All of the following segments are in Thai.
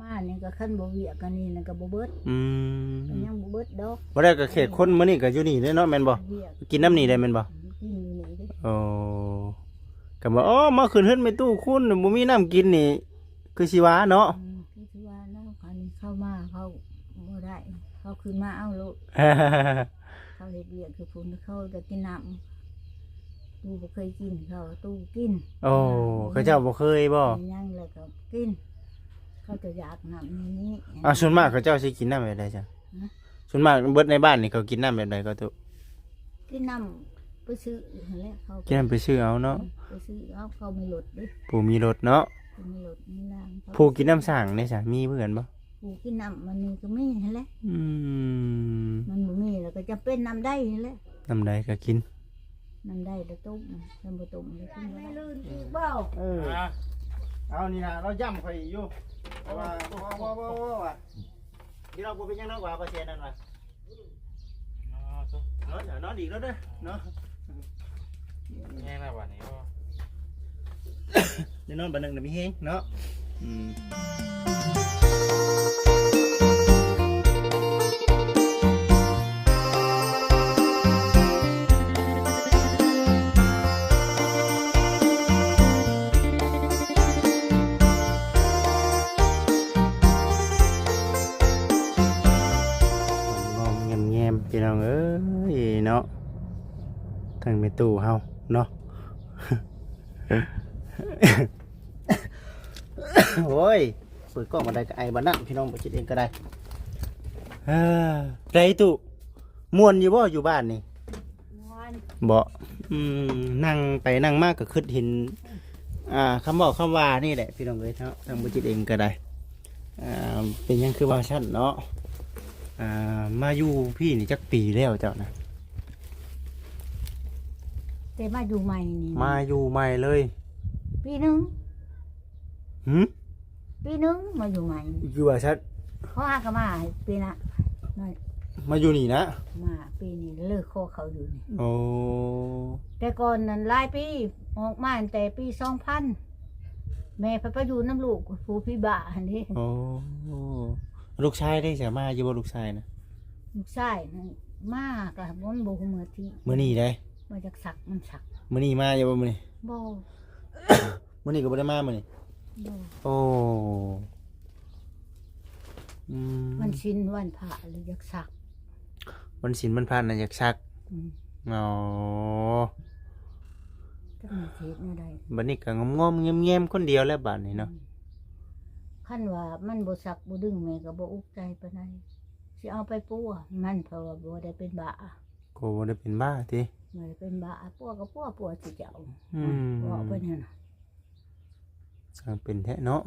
มานี่ก็คันบ่เวียกันนี่น่ะก็บ่เบิดก็ยังบ่เบิดดอกบ่ได้ก็เขตคนมื้อนี้ก็อยู่นี่เด้เนาะแม่นบ่กินน้ำนี่ได้แม่นบ่กินอยู่นี่เด้โอ้ก็บ่มาขึ้นเฮือนไม่ตู้คุณบ่มีน้ำกินนี่คือสิว่าเนาะคือสิว่าเนาะคันเข้ามาเขาบ่ได้เขาขึ้นมาเอาโลดเขาเฮ็ดเวียกคือพุ่นเขาจะกินน้ำตู้บ่เคยกินเขาตู้กินโอ้เขาเจ้าบ่เคยบ่ยังแล้วก็กินเขาจะอยากน้ำนี้ส่วนมากเขาเจ้าสิกินน้ำแบบใดจ้ะส่วนมากเบิดในบ้านนี่เขากินน้ำแบบใดก็ตุกินน้ำไปซื้อแล้วเขากินน้ำไปซื้อเอาเนาะไปซื้อเอาเขาไม่หลดดิผู้มีรถเนาะมีรถมีล่างผู้กินน้ำสั่งได้จ้ะมีเพื่อนบ่ผู้กินน้ำมันนี่ก็มีนั่นแหละมันบ่มีแล้วก็จะเป็นน้ำได้นั่นแหละน้ำใดก็กินน้ำได้แล้วต้มน้ำบ่ต้มแล้วกินไม่ลื่นอีกเบ้าเอานี่นะเราย่ำข่อยอยู่ว่าว่าที่เราเป็นยังน้อยกว่าเปอร์เซ็นต์นั่นว่ะเนาะดีแล้วเด้อเนาะแห้งแล้ววันนี้ก็เดี๋ยวนอนบันนึงเดี๋ยวมีแห้งเนาะพี่น้องเอ้ยเนาะทางไปตู้เฮาเนาะโอ้ยเปิดกล้องมาได้ก็ไอ้บ้านนั่นพี่น้องไปคิดเองก็ได้ไรตู้ม่วนอยู่บ่อยู่บ้านนี่บ่นั่งไปนั่งมากก็คิดเห็นคำบอกคำว่านี่แหละพี่น้องเลยเนาะทางไปคิดเองก็ได้เป็นยังคือว่าชั้นเนาะมาอยู่พี่นี่จักปีแล้วเจ้านะแต่มาอยู่ใหม่นี่มาอยู่ใหม่เลยปีนึงปีนึงมาอยู่ใหม่อยู่ว่าชัดเขาหากันมาปีน่ะมาอยู่นี่นะมาปีนี้เลิกข้อเขาอยู่นี่โอ้แต่ก่อนนั้นหลายปีออกมาแต่ปี2000แม่ไปอยู่น้ำลูกผู้พี่บ้าอันนี้โอ้ลูกชายได้จะมาอยู่บ่ลูกชายนะลูกชายมาก็บ่บ่ฮู้มื้อที่มื้อนี้ได้มาจากสักมันสักมื้อนี้มาอยู่บ่มื้อนี้บ่ มื้อนี้ก็บ่ได้มามื้อนี้บ่โอ้วันศีลวันพระหรือจากสักวันศีลวันพระน่ะอยากซักอ๋อจักมีเทศแนวใดบัดนี้ก็งอมๆแง้มๆคนเดียวแล้วบัดนี้เนาะคันว่ามันบ่สักบ่ดึงแม่ก็บ่อุกใจปานใดสิเอาไปปัวมันเพราะว่าบ่ได้เป็นบ้าก็บ่ได้เป็นบ้าติบ่ได้เป็นบ้าปัวก็ปัวสิเจ้าว่าไปนั่นน่ะเป็นแท้เนาะ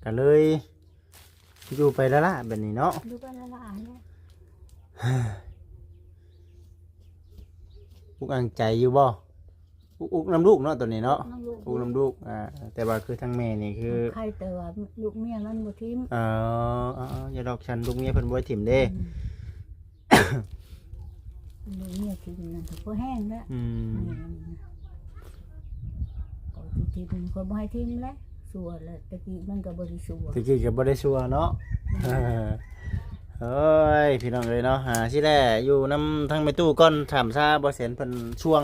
ก็เลยอยู่ไปละละแบบนี้เนาะอยู่ไปละละเนาะอุกอังใจอยู่บ่อุกน้ำลูกเนาะตัวนี้เนาะอุกน้ำลูกแต่ว่าคือทั้งแม่นี่คือใครแต่ว่าลูกเมียมันบ่ทิ่มอย่าดอกฉันลูกเมียเพิ่นบ่ทิ่มเด้ลูกเมียทิ่มนั่นก็แห้งแล้วก็ทิ่มคนบ่ให้ทิ่มแล้วสัวแล้วตะกี้มันก็บ่ได้สัวตะกี้ก็บ่ได้สัวเนาะเฮ้ยพี่น้องเอ้ยเนาะสิแลอยู่นำทางแม่ตู้ก่อนถามซาบ่เสียนเพิ่นช่วง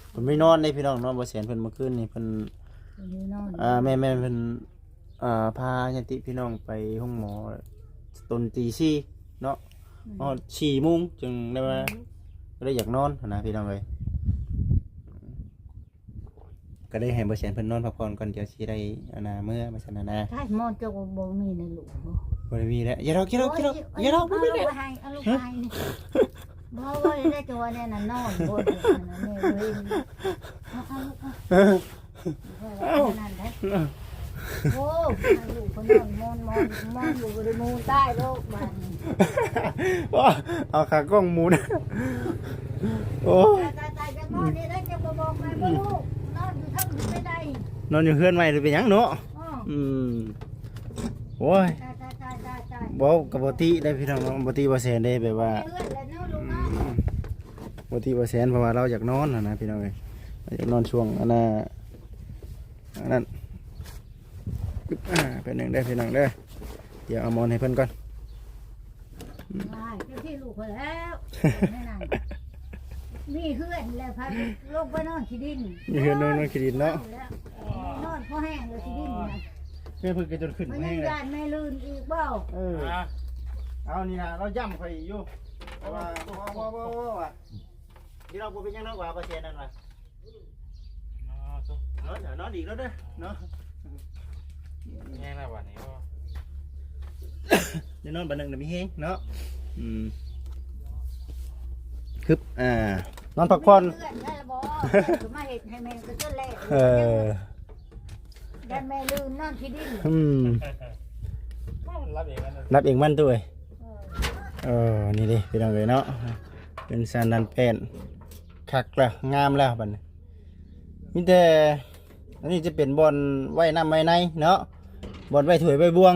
เพิ่นไม่นอนได้พี่น้องเนาะบ่เสียนเพิ่นเมื่อคืนนี่เพิ่นแม่เพิ่นพาญาติพี่น้องไปห้องหมอตอนตี4เนาะ4 โมงจึงได้มาก็ได้อยากนอนนะพี่น้องเอ้ยก็ได้ให้บ่เสียนเพิ่นนอนพักผ่อนก่อนเดี๋ยวสิได้เมื่อมาซั่นนะใช่หมอเจ้าบ่มีในลูกบ่ได้มีแล้วอย่าดอกบ่มีแล้วเอาลูกให้นี่บ่ว่าได้จังว่าแน่น่ะนอนบ่ได้นั่นแม่เว้ยเอานั่นได้โอ้ลูกเพิ่นนอนมอนอยู่บ่ได้มูใต้โลกบ้านว้าเอาขากล้องหมุนโอ้ตายจังนอนนี่ได้จะบ่บอกแม่บ่ลูกนอนอยู่ทั้งไม่ได้นอนอยู่เฮือนใหม่หรือเป็นหยังเนาะโอ้ยบ่กับบ่ติได้พี่น้องบ่ติบ่แสนได้แบบว่าบ่ติบ่แสนเพราะว่าเราอยากนอนนะพี่น้องเอ้ยอยากนอนช่วงนั้น เป็นหนึ่งได้อพี่น้องเด้อเดี๋ยวเอาหมอนให้เพิ่นก่อน ได้เจ้าที่ลูกเขาแล้วแม่นางนี่เพื่อนแล้วพาลงไปนอนขี้ดิน นี่คือนอนขี้ดินเนาะ นอนพอแห้งเลยขี้ดินนะ แม่เพิ่นก็จนขึ้น มัน แห้ ยัง งเลย ยานไม่ลื่นอีกเปล่า เอานี่นะเราย่ำข่อยอยู่เพราะว่าว่าที่เราบ่เป็นยังน้อยกว่าเปอร์เซ็นต์นั่นว่ะเนาะเดี๋ยวนอนอีกแล้วเด้อเนาะ แห้งแล้ววันนี้ก็ เดี๋ยวนอนบัดนึงเดี๋ยวมีแฮงเนาะคึบนอนพักผ่อน เพื่อนได้ละบ่คือมาเห็ดให้แม่ก็จะแลก ยันแม่ลื่นนอนขี้ดิน รับเองกัน รับเองมันด้วยนี่ดิพี่น้องเลยเนาะเป็นซานดันเป็นคักแล้วงามแล้วบัดนี้มีแต่อันนี้จะเป็นบอลไว้น้ำไว้ในเนาะบอลไว้ถวยไว้บวง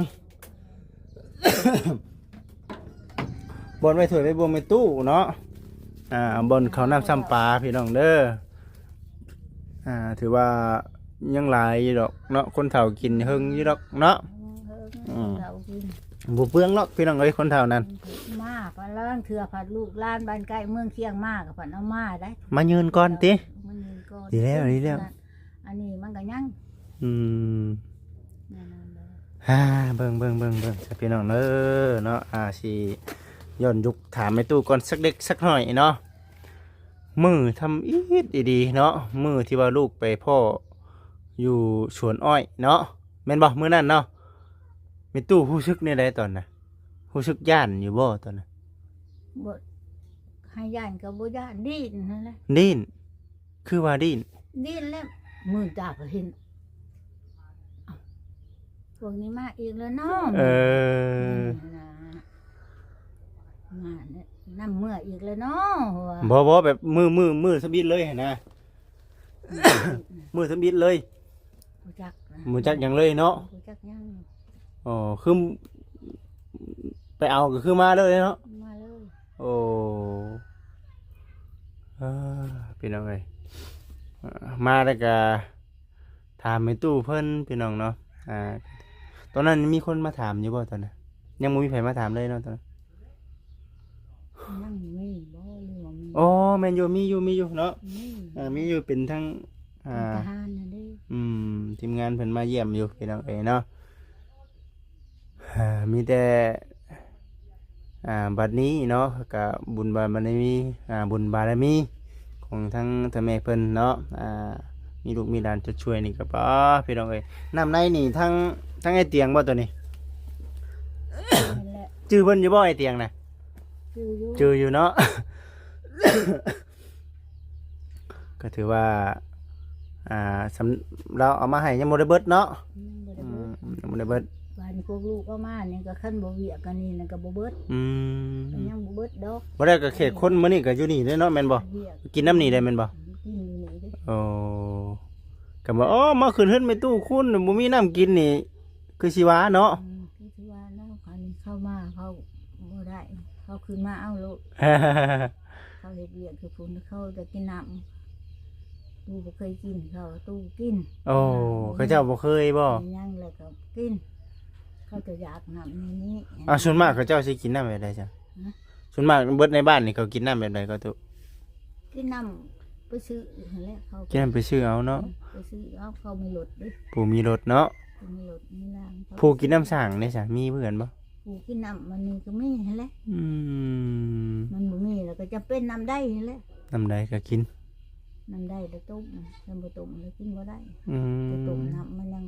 บอลไว้ถวยไว้บวงไว้ตู้เนาะบอลเขาน้ำซ้ำปลาพี่น้องเด้อถือว่ายังหลายอยู่ดอกเนาะคนเฒ่ากินเฮงอยู่ดอกเนาะ เรากิน บุเปลืองเนาะพี่น้องเอ้ยคนเฒ่านั้น มาพันล่างเถื่อผัดลูกล้านบ้านใกล้เมืองเคียงมากกับผัดเอามาได้ มายืนก่อนติ มันยืนก่อน ดีแล้วดีแล้ว อันนี้มันก็ยัง นั่นๆเลย เบิ่งจะพี่น้องเด้อเนาะสิย้อนยุคถามแม่ตู้ก่อนสักเด็กสักหน่อยเนาะมือทำอีดดีๆเนาะมือที่ว่าลูกไปพ่ออยู่สวนอ้อยเนาะแม่นบ่มื้อนั้นเนาะแม่ตู้รู้สึกในใดตอนน่ะรู้สึกย่านอยู่บ่ตอนน่ะ บดให้ย่านกับบ่ย่านดิ้นนั่นแหละ ดิ้นคือว่าดิ้น ดิ้นแล้วมือตาก็เห็นเอ้าพวกนี้มาอีกแล้วเนาะนะมาเนี่ยน้ำเมื่ออีกแล้วเนาะว่า บ่แบบมือสบิดเลยหั่นนะ มือสบิดเลย บ่จักนะ มือจักหยังเลยเนาะ บ่จักยัง อ๋อคือไปเอาก็คือมาเลยเนาะ มาเลย โอ้พี่น้องเอ้ยมาแล้วก็ถามในตู้เพิ่นพี่น้องเนาะตอนนั้นมีคนมาถามอยู่บ่ตอนนั้นยังบ่มีไผมาถามเลยเนาะตอนนั้น ยังมีบ่หรือว่ามี อ๋อแม่นอยู่มีอยู่เนาะ มีอยู่เป็นทั้งทหารน่ะเด้ ทีมงานเพิ่นมาเยี่ยมอยู่พี่น้องเอ้ยเนาะมีแต่บัดนี้เนาะก็บุญบารมีบุญบารมีของทั้งท่านแม่เพิ่นเนาะมีลูกมีหลานจะช่วยนี่ก็บ่พี่น้องเอ้ยน้ำในนี่ทั้งไอ้เตียงบ่ตัวนี้ นั่นแหละ ชื่อเพิ่นอยู่บ่ไอ้เตียงน่ะ คืออยู่ ชื่ออยู่เนาะ ก็ถือว่าเราเอามาให้ยังบ่ได้เบิดเนาะ ยังบ่ได้เบิดยังบ่ได้เบิด บ้านพวกลูกก็มานี่ก็คันบ่เวียกกันนี่นั่นก็บ่เบิดก็ยังบ่เบิดดอก บ่ได้ก็เขตคนมื้อนี้ก็อยู่นี่เด้อเนาะแม่นบ่ เวียก กินน้ำนี่ได้แม่นบ่ กินอยู่นี่เด้ โอ้ก็บ่มาขึ้นเฮือนไปตู้คุณบ่มีน้ำกินนี่คือสิว่าเนาะ คือสิว่าเนาะคันเข้ามาเขาบ่ได้เขาขึ้นมาเอาลูกเขาเฮ็ดเวียกคือพุ่นเขาจะกินน้ำตู้บ่เคยกินเขาตู้กิน โอ้เขาเจ้าบ่เคยบ่ ยังแล้วก็กินเขาจะอยากน้ำนี้ ส่วนมากเขาเจ้าสิกินน้ำแบบใดจ้ะส่วนมากเบิดในบ้านนี่เขากินน้ำแบบใดก็ตุ กินน้ำไปซื้อนั่นแหละเขา กินน้ำไปซื้อเอาเนาะ ไปซื้อเอาเขาไม่หลดเด้ ผู้มีรถเนาะ เขาไม่หลดไม่ล้างเขา ผู้กินน้ำสั่งนี่จ้ะมีเพื่อนบ่ ผู้กินน้ำมันนี่ก็ไม่นั่นแหละ มันบ่มีแล้วก็จะเป็นน้ำได้นั่นแหละ น้ำใดก็กิน น้ำได้แล้วต้มน้ำบ่ต้มแล้วกินบ่ได้ อื จะต้ม ม น้ำมันยัง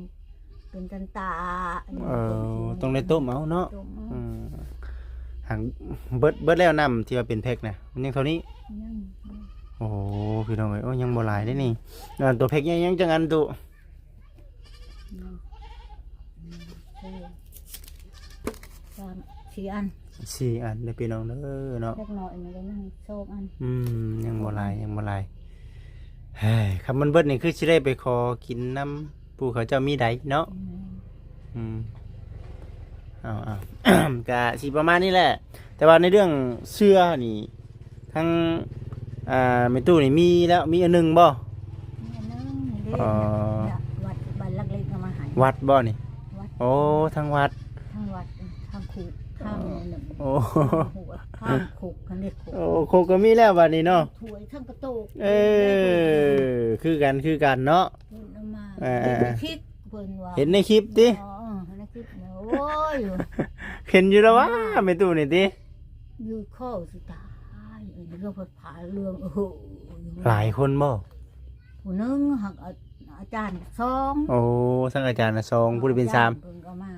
เป็นกันตา ต้องได้ต้มเอาเนาะ ต้มเอา หังเบิดแล้วน้ำที่ว่าเป็นแพ็คนะมันยังเท่านี้ ยัง โอ้โหพี่น้องเอ้ยโอ้ยังบ่หลายได้นี่ตัวแพ็คยังจังอันตุ ยังสามสี่อัน 4 อันได้อพี่น้องเด้อเนาะ เล็กน้อยมันก็ยังโชคอัน ยังบ่หลายเฮ้ยครับมันเบิดนี่คือสิได้ไปขอกินน้ำปู่เขาเจ้ามีใดเนาะเอา กะสิประมาณนี้แหละ แต่ว่าในเรื่องเสื้อนี่ทั้งแม่ตู้นี่มีแล้วมีอันหนึงบ่ นี่อันนึงนี่เด้วัดบ้านลักเล็กเอามาให้ วัดบ่นี่ วัด โอ้ทั้งวัด ทั้งวัดทั้งคุกทั้งหนึ่ง โอ้ หัวทั้งคุกทั้งเด็กคุก โอ้โคก็มีแล้วบัดนี้เนาะ ถวยทั้งกระตุก เออคือกันเนาะ เพิ่นเอามา เออ คิดเพิ่นว่า เห็นในคลิปติ อ๋อในคลิปเนี่ยโอ้ย เห็นอยู่แล้วว่าไม่ตู้นี่ติ อยู่ข้อสุดท้ายเรื่องเพิ่นผาเรื่องโอ้โห หลายคนบ่ ผู้หนึงหักอาจารย์สอง โอ้ทั้งอาจารย์น่ะสองผู้ที่เป็นสาม เพิ่นก็มา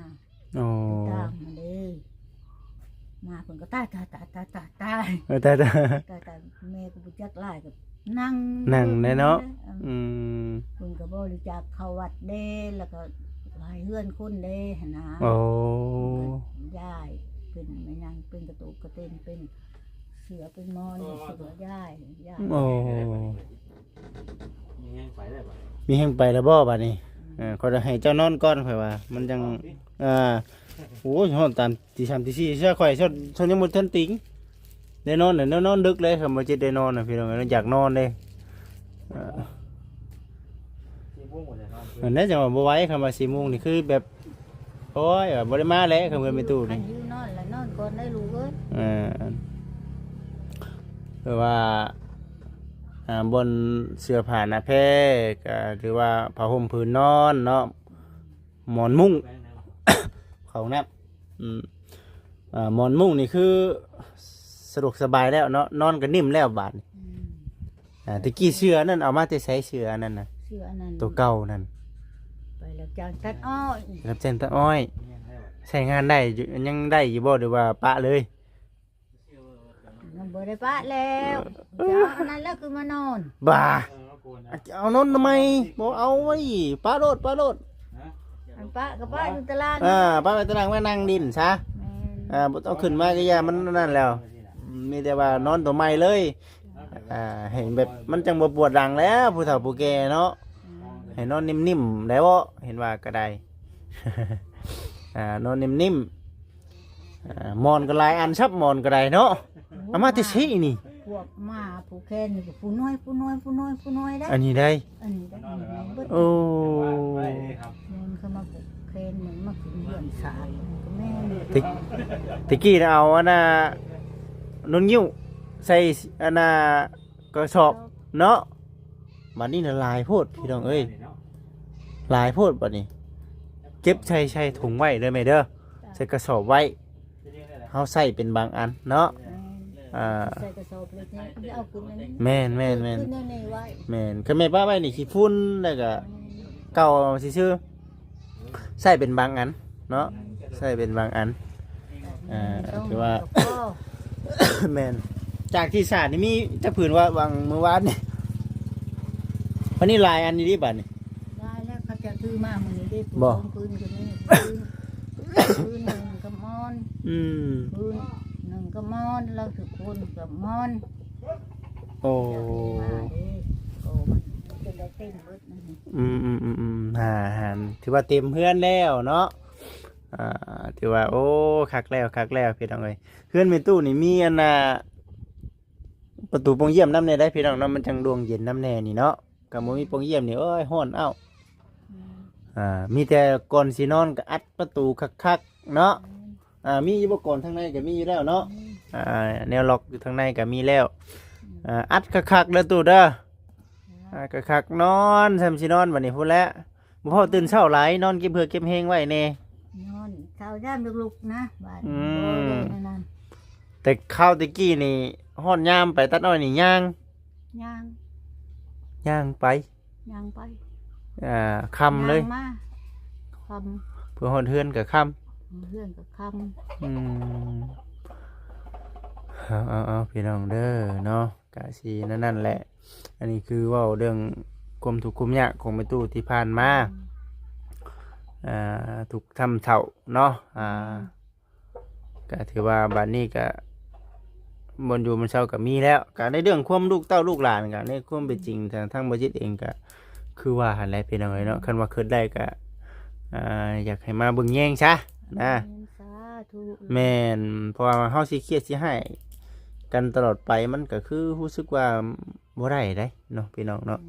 โอ้ ตามมาเลยมาเพิ่นก็ตาย เออแต่ ตายแม่ก็บ่จักหลายก็นั่ง นั่งแน่เนาะ อืม เพิ่นก็บริจาคเข้าวัดเด้แล้วก็ให้เฮือนคนเด้หั่นนะ โอ้ ย้ายเป็นแม่นางเป็นกระตุกกระเต้นเป็นเสือเป็นมอนเสือย้าย โอ้ มีแห้งไปได้บ่ มีแห่งไปแล้วบ่บัดนี้เขาจะให้เจ้านอนก่อนข่อยว่า มันจังโอ้ยฮอดตามตี3ตี4เชื่อข่อยชนยังบ่ทันติงได้นอนน่ะนอนดึกเลยครับบ่จิได้นอนน่ะพี่น้องอยากนอนเลย ที่พุ่งหมดเลยนอน อันนั้นจังว่าบ่ไหวคำว่า4:00นนี่คือแบบโอ้ยบ่ได้มาแล้วคำเพิ่นไปตู้ คั นี่ นยืนนอนแล้วนอนก่อนได้รู้เอ้ย เพราะว่าบนเสื้อผ้าหน้าแพรก็หรือว่าผ้าห่มผืนนอนเนาะหมอนมุ้ง ไปนะ เขานับหมอนมุ้งนี่คือสะดวกสบายแล้วเนาะนอนก็นิ่มแล้วบาดนี้ตะกี้เสื้อนั่นเอามาแต่ใช้เสื้อนั่นน่ะ เสืออันนั้น ตัวเก่านั่น ไปแล้วจางตัดอ้อย รับแจ้งตะอ้อย มีแห้งได้บ่ ใช้งานได้อยู่ยังได้อยู่บ่หรือว่าปะเลย มันบ่ได้ปะแล้วจ้าอันนั้นแล้วคือมานอน บ้า เอาโกนนะ เอานอนทำไมบ่เอาไว้ปะโลด ฮะ อันปะกับปะอยู่ตาราง ปะไปตารางไว้นั่งดินซะ แม่น บ่ต้องขึ้นมาก็อย่ามันนั่นแล้วมีแต่ว่านอนตัวใหม่เลยเห็นแบบมันจังบ่ปวดหลังแล้วผู้เฒ่าผู้แก่เนาะให้นอนนิ่มๆได้บ่เห็นว่าก็ได้ นอนนิ่มๆหมอนก็หลายอันชับหมอนก็ได้เนาะเอามาแต่ซี่นี่ พวกหมาผู้แค่นี่ก็ผู้น้อยได้ อันนี้ได้ อันนี้ได้เบิด โอ้ ไปเลยครับ มันเข้ามาผูกแคนเหมือนมาขึ้นเหือนสายก็แม่นี่ ตะกี้น่ะเอาอันน่ะนนยิ้วใส่อันน่ะกระสอบเนาะบัดนี้น่ะหลายโพดพี่น้องเอ้ยหลายโพดบัดนี้เก็บใส่ถุงไว้เด้อแม่เด้อใส่กระสอบไว้เฮาใส่เป็นบางอันเนาะ ใส่กระสอบเลยเนี่ยเอาขึ้นอันนี้ แม่น ขึ้นอันนี้ไว้ แม่นคือแม่ป้าไว้นี่ขี้ฝุ่นแล้วก็เก่าซื่อๆใส่เป็นบางอันเนาะใส่เป็นบางอันคือว่า แม่นจากที่สาดนี่มีจะผืนว่าวางมื้อวานนี่วันนี้ลายอันนี้ดิบัดนี่ ได้แล้วเขาจะถือมามื้อนี้ได้ บ่ ปืนกันนี่ปืนหนึ่งกับมอน อืม ปืนหนึ่งกับมอนเราถือคนกับมอน โอ้ มาเด้โอ้มันจะได้เต้นเบิดนั่นนี่ หารถือว่าเต็มเพื่อนแล้วเนาะถือว่าโอ้คักแล้วพี่น้องเอ้ยเพื่อนมีตู้นี่มีอันน่ะประตูโปงเยี่ยมน้ำแน่ได้พี่น้องเนาะมันจังดวงเย็นน้ำแน่นี่เนาะกับบ่มีโปงเยี่ยมนี่เอ้ยฮ้อนเอ้ามีแต่ก่อนสินอนก็อัดประตูคักๆเนาะมีอยู่บ่ก่อนทางในก็มีอยู่แล้วเนาะแนวล็อกอยู่ทางในก็มีแล้วอัดคักๆเด้อตู้เด้อคักๆนอนซำสินอนบัดนี้พุ่นแหละบ่พอตื่นเช้าหลายนอนเก็บเหือกเก็บแฮงไว้แน่ นอนเช้าย่ามลุกๆนะบ้าน อืม โอ้ยนั่น แต่ข้าวตะกี้นี่ฮ้อนยามไปตัดอ้อยนี่ย่าง ย่าง ย่างไป ย่างไป ค่ำเลย างมาค เพื่อฮ้อนเฮือนกับค่ ำเพื่อนกับค ำเอาพี่น้องเด้อเนาะกะสินั่นแหละ อันนี้คือเว้าเรื่องความทุกข์ความยากของแม่ตู้ที่ผ่านมาถูกทำเฒ่าเนาะก็ถือว่าบัดนี้ก็บนอยู่มันเศร้าก็มีแล้วก็ในเรื่องความลูกเต้าลูกหลานก็ในความเป็นจริงทางบ่จิตเองก็คือว่าหั่นแหละพี่น้องเอ้ยเนาะคันว่าคิดได้ก็อยากให้มาเบิ่งแยงซะ ำ นะ สาธุ แม่นเพราะว่าเฮาสิเครียดสิให้กันตลอดไปมันก็คือรู้สึกว่าบ่ได้เด้เนาะพี่น้องเนาะ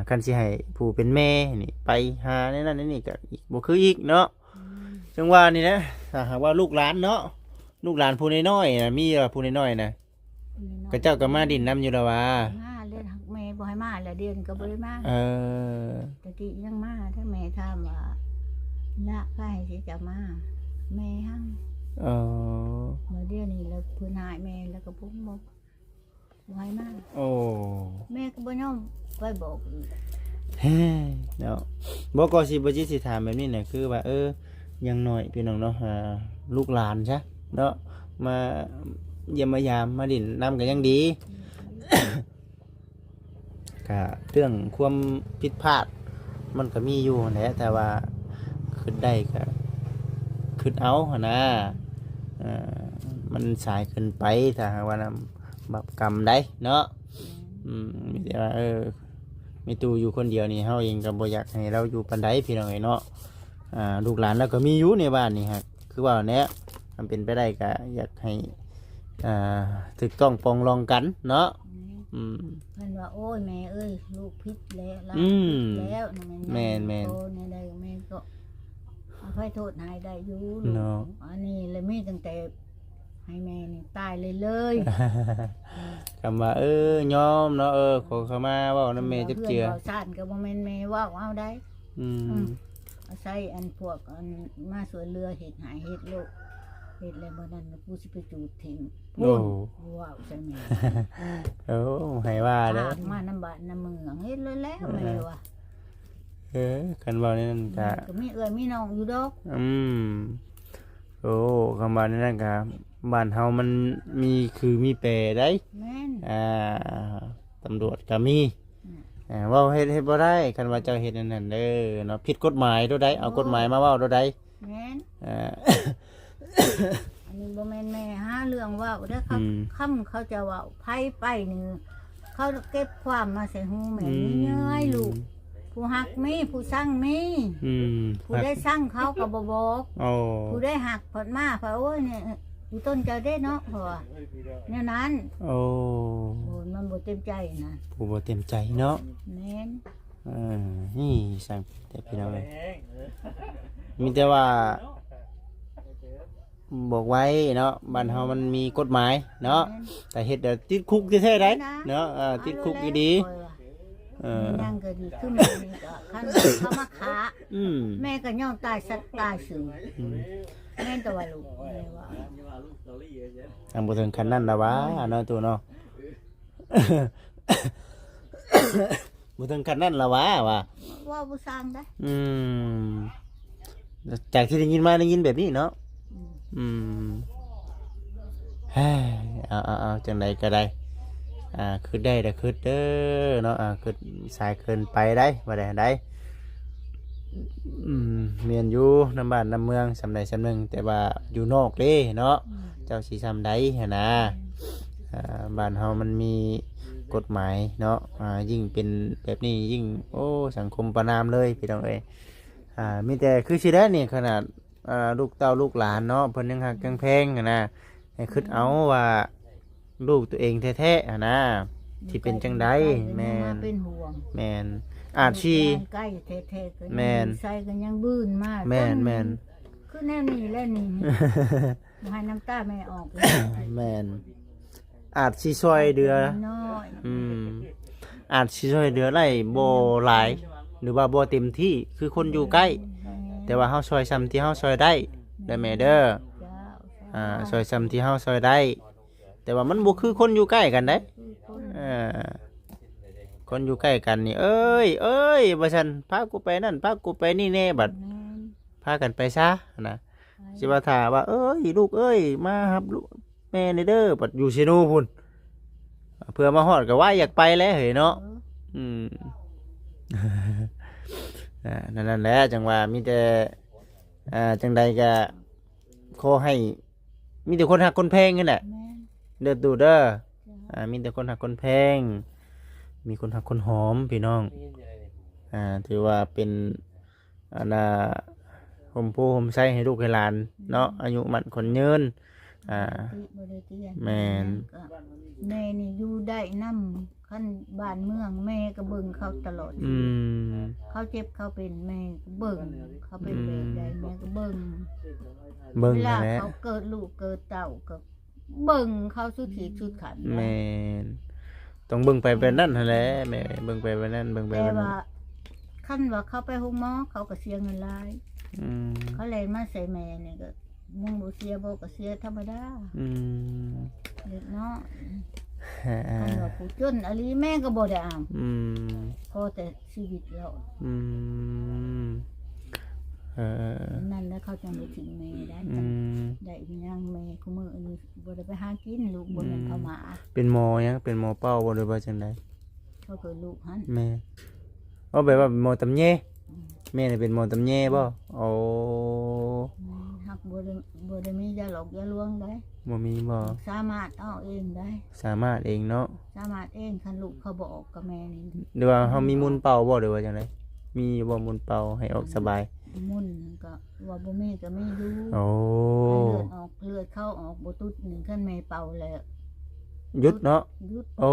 คันสิให้ผู้เป็นแม่นี่ไปหาในนั้นในนี่ก็อีกบ่คืออีกเนาะจังว่านี่นะถ้าหากว่าลูกหลานเนาะลูกหลานผู้น้อยๆน่ะมีว่าผู้น้อยๆน่ะก็เจ้าก็มาดินน้ำอยู่แล้วว่า มาเล่นหักแม่บ่ให้มาแล้วเดือนก็บ่ได้มา ตะกี้ยังมาถ้าแม่ถามว่าละไปสิจะมาแม่หั่ง เออ เมื่อเดี๋ยวนี้แล้วเพิ่นหายแม่แล้วก็ผมบอกบ่ให้มา โอ้ แม่ก็บ่ยอมไปบอกอีก เฮ้เนาะบ่ก็สิบ่จิสิถามแบบนี้น่ะคือว่ายังน้อยพี่น้องเนาะลูกหลานซะเนาะมาเยี่ยมมายามมาดินน้ำก็ยังดี ก็เรื่องความผิดพลาดมันก็มีอยู่แหละแต่ว่าขึ้นได้ก็ขึ้นเอาหั่นนะมันสายเกินไปถ้าหากว่านำบับกรรมได้เนาะมีแต่ว่ามีตูอยู่คนเดียวนี่เฮาเองก็บ่อยากให้เราอยู่ปานใดพี่น้องเอ้ยเนาะลูกหลานเราก็มีอยู่ในบ้านนี่ฮะคือว่าเนี้ยมันเป็นไปได้ก็อยากให้ถูกต้องปรองรองกันเนาะ เพิ่นว่าโอ้ยแม่เอ้ยลูกผิดแล้วล่ะ อืม ผิดแล้วนั่น แม่น โตเนี่ยได้แม่ก็อภัยโทษให้ได้อยู่ เนาะ อันนี้เลยมีตั้งแต่ให้แม่นี่ตายเลย คำว่ายอมเนาะขอเข้ามาเว้านำแม่จับเจือ เว้าซ่านก็บ่แม่นแม่เว้าเอาได้ อืม เอาใส่อันพวกอันมาสวยเรือเฮ็ดหายเฮ็ดโลกเฮ็ดแล้วบ่นั้นกูสิไปจูดทิ้ง โอ้ ว้าวใช่แม่ ให้ว่าเด้อ ถามมาน้ำบ้านน้ำเมืองเฮ็ดเลยแล้วแม่ว่า คันเว้านี่นั่นก็ ก็มีเอ้ยมีน้องอยู่ดอก โอ้คำว่านี่นั่นก็บ้านเฮามันมีคือมีแปรได้ แม่น ตำรวจก็มีเว้าเฮ็ดบ่ได้คันว่าเจ้าเฮ็ดนั่นเด้อเนาะผิดกฎหมายโดยใดเอากฎหมายมาเว้าโดยใด แม่น อ่า อันนี้บ่แม่นแม่หาเรื่องเว้าเด้อเขาเขาจะเว้าไผไปนี่เขาเก็บความมาใส่หูแม่นี่เย้ยลูกผู้ฮักมีผู้สั่งมี ผู้ได้สั่งเขาก็บ่บอก โอ้ ผู้ได้หักผลมาเพราะโอ้ยเนี่ยอยู่ต้นเจะได้เนาะเพราะว่าเนี่ยนั้น โอ้ โอ้ยมันบ่เต็มใจนะ ผู้บ่เต็มใจเนาะ แม่น นี่สั่งแต่พี่น้องเอ้ยมีแต่ว่าบอกไว้เนาะบ้านเฮามันมีกฎหมายเนาะแต่เฮ็ดเดี๋ยวติดคุกแท้ๆได้เนาะติดคุกดีๆ ยังก็ดีขึ้นมานี่ก็คันเขามาขา แม่ก็ย่อมตายสัตว์ตายสื่อแม่นแตัวาลูกแม่ว่า ทางบ่ถึงขั้นนั้นล่ะวะเนาะตัวเนาะ บ่ถึงขั้นนั้นล่ะวะว่า ว่าบ่สร้างได้ จากที่ได้ยินมาได้ยินแบบนี้เนาะเฮ้ยเอาจังไดก็ได้คือได้แต่คือเด้อเนาะคือสายเกินไปได้บ่ได้เมียนอยู่น้ำบ้านน้ำเมืองสำใดสำหนึ่งแต่ว่าอยู่นอกเด้เนาะเจ้าสิสำใดหั่นนะบ้านเฮามันมีกฎหมายเนาะยิ่งเป็นแบบนี้ยิ่งโอ้สังคมประนามเลยพี่น้องเอ้ยมีแต่คือสิได้นี่ขนาดลูกเต้าลูกหลานเนาะเพิ่นยังหักยังแพงหั่นนะให้คิดเอาว่าลูกตัวเองแท้ๆหั่นนะที่เป็นจังไดแม่น เป็นห่วง แม่นอาจสิ ใกล้แท้ๆก็ แม่น ใส่ก็ยังบื้นมาก แม่น คือแนวนี้แหละนี่บ่ให้น้ำตาแม่ออกเลย แม่นอาจสิช่วยเดือ น้อย อาจสิช่วยเดือได้บ่หลายหรือว่าบ่เต็มที่คือคนอยู่ใกล้ แต่ว่าเฮาช่วยซ้ำที่เฮาช่วยได้แม่เด้อ เจ้า ช่วยซ้ำที่เฮาช่วยได้ แต่ว่ามันบ่คือคนอยู่ใกล้กันได้คนอยู่ใกล้กันนี่เอ้ยว่าซั่นพากูไปนั่นพากูไปนี่แน่บัดพากันไปซะนะสิว่าถ้าว่าเอ้ยลูกเอ้ยมารับลูกแม่นี่เด้อบัดอยู่ซิโนพุ่นเพื่อมาฮอดก็ว่าอยากไปแล้วเฮ้ยเนาะนั่นแหละจังว่ามีแต่จังใดก็ขอให้มีแต่คนหักคนแพงนั่นแหละเด้อตู่เด้อมีแต่คนหักคนแพงมีคนหักคนหอมพี่น้องถือว่าเป็นห่มโพห่มไส้ให้ลูกให้หลานเนาะอายุมันคนยืนแม่น แม่นี่อยู่ได้นำค ขั้นบ้านเมืองแม่ก็เบิ่งเขาตลอด อืม เขาเจ็บเขาเป็นแม่ก็เบิ่งเขาเป็นแบบใดแม่ก็เบิ่ง เบิ่ง เวลา นั่นแหละ เขาเกิดลูกเกิดเต่าก็เบิ่งเขาสุดขีดสุดขัน แม่นต้องเบิ่งไปแบบนั้นนั่นแหละแม่เบิ่งไปแบบนั้นเบิ่งไป แต่ แบบนั้น ว่าขั้นว่าเขาไปห้องหมอเขาก็เสียเงินหลาย อืม เขาเลยมาใส่แม่เนี่ยก็มึงบ่เสียบ่ก็เสียธรรมดา อืม เด็กเนาะ อ่า คันว่าผู้จนอะไรแม่ก็บ่ได้อ่าน อืม พอแต่ชีวิตเรา อืมเออ นั่นแล้วเขาจังบ่ทิ้งแม่ได้ อืม ได้อีหยังแม่คุมื้อนี้บ่ได้ไปหากินลูกบ่แม่นเขามา เป็นหมอยังเป็นหมอเป้าบ่หรือว่าจังได๋ เขาเกิดลูกหัน แม่เอาแบบว่าหมอตำแยแม่นี่เป็นหมอตำแยบ่โอ้ หักบ่ได้มียาหลอกยาลวงได้ บ่มีบ่ สามารถเอาเองได้ สามารถเองเนาะ สามารถเองคันลูกเขาบ่ออกกับแม่นี่ หรือว่าเฮามีมุนเป่าบ่หรือว่าจังได๋มีบ่มุนเป่าให้ออกสบาย มุ่นก็ว่าบ่มีก็มีอยู่ โอ้ เลือดออกเลือดเข้าออกบ่ตุดนี่คันแม่เป่าแล้ว หยุดเนาะ หยุด โอ้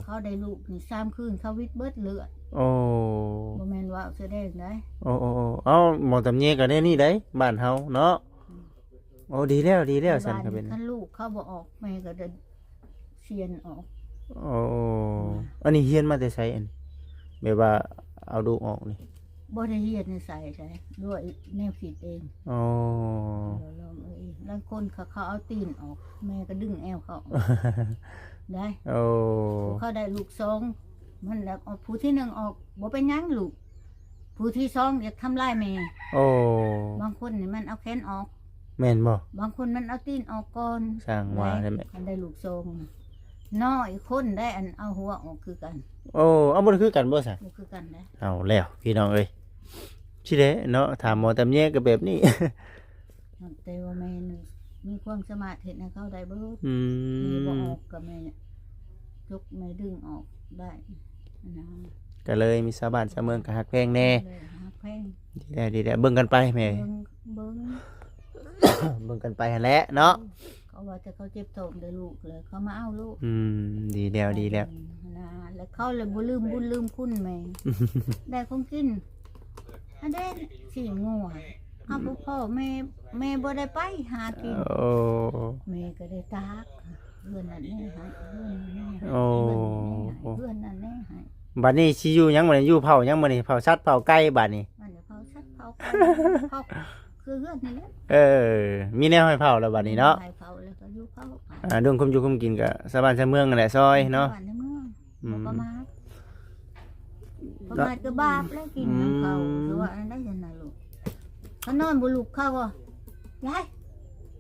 เขาได้ลูกนี่3คืนเขาวิตเบิดเลือด โอ้ บ่แม่นว่าแสดงได้ โอ้โอ้โอ้เอ้าหมอตำแยก็ได้นี่ได้บ้านเฮาเนาะโอ้ดีแล้วซั่นก็เป็น คันลูกเขาบ่ออกแม่ก็ได้เสียนออก โอ้อันนี้เฮียนมาแต่ไสอันแบบว่าเอาลูกออกนี่ บ่ได้เฮ็ดให้ใส่ใช่ด้วยแนวคิดเอง โอ้ ลองเองบางคนเขาเอาตีนออก แม่ก็ดึงแอวเขาออกได้ โอ้ เขาได้ลูกสองมันแล้วเอาผู้ที่หนึ่งออกบ่เป็นหยังลูกผู้ที่สองอยากทำลายแม่ โอ้ บางคนนี่มันเอาแขนออก แม่นบ่ บางคนมันเอาตีนออกก่อน สร้างว่าได้ไหม มันได้ลูกสองน้อยคนได้อันเอาหัวออกคือกัน โอ้เอาบ่ได้คือกันบ่ซะ บ่คือกันได้ เอาแล้วพี่น้องเอ้ยสิเด้เนาะถามหมอตำแยก็แบบนี้ แต่ว่าแม่นี่มีความสามารถเห็นให้เขาได้เบิด อื แม่บ่ ม ออกกับแม่เนี่ยยกแม่ดึงออกได้นะ ก็เลยมีชาวบ้านชาวเมืองก็ฮักแพงแน่ เลยหาแพง ดีแล้วเบิ่งกันไปแม่ เบิ่ง เบิ่งกันไปหั่นแหละเนาะ เขาว่าจะเขาเจ็บท้องได้ลูกเลยเขามาเอาลูก อืมดีแล้วนะแล้วเขาเลยบ่ลืมบุญลืมคุณแม่ ได้ของกินอันเด้สิงัวเอาพ่อแม่บ่ได้ไปหากิน โอ้ แม่ก็ได้ตากเพื่อนนั่นแน่ให้เพื่อนนั่นแน่ให้ โอ้ เพื่อนนั่นแน่ให้ บัดนี้สิอยู่หยังมื้อนี้อยู่เผาหยังมื้อนี้เผาสัตว์เผาไก่บัดนี้ มันเดี๋ยวเผาสัตว์เผาไก่เผาคือเพื่อนนี่แหละ เออ มีแนวให้เผาแล้วบัดนี้เนาะ ให้เผาแล้วก็อยู่เผาไป เรื่องคุมอยู่คุมกินก็ชาวบ้านชาวเมืองนั่นแหละซอยเนาะ บ้ในเมือง อืม บ่ประมาทประมาทก็บาปแล้วกินน้ำเขาหรือว่าอันได้ยังไงลูกเขานอนบ่ลูกเขาก็ยาย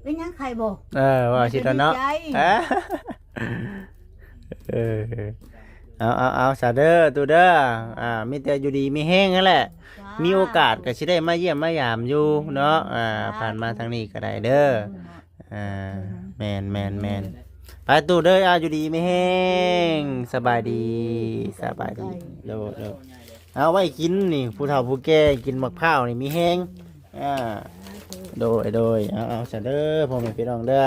เป็นหยังไข่บ่ เออว่าสิตอนเนาะ ดีใจ เออเอาซะเด้อตูเด้อมีแต่อยู่ดีมีแห้งนั่นแหละ จ้า มีโอกาสก็สิได้มาเยี่ยมมายามอยู่เนาะผ่านมาทางนี้ก็ได้เด้อแม่นไปตูเด้ออยู่ดีมีแห้งสบายดีเด้อเอาไว้กินนี่ผู้เฒ่าผู้แก่กินมะพร้าวนี่มีแห้งโดยเอาซะเด้อพ่อแม่พี่น้องเด้อ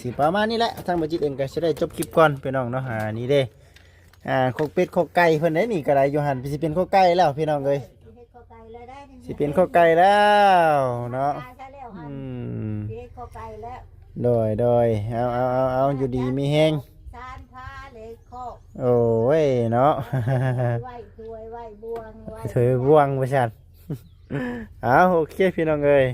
สิประมาณนี้แหละทางบัจิตเองก็สิได้จบคลิปก่อนพี่น้องเนาะนี่เด้โคกเป็ดโคกไก่เพิ่นได้นี่ก็ได้อยู่หั่นสิเป็นโคกไก่แล้วพี่น้องเอ้ย เฮ็ดข้าวไก่แล้วได้ สิเป็นโคกไก่แล้วเนาะ ใช่แล้ว อื ฮะ ม เฮ็ดข้าวไก่แล้ว โดยเอาอยู่ดีมีแฮง ซานพาเลยคอก โอ้ยเนาะ ไหวถวยไหวบวงไหว เถยบ่วงว่าซั่น เอาโอเคพี่น้องเอ้ย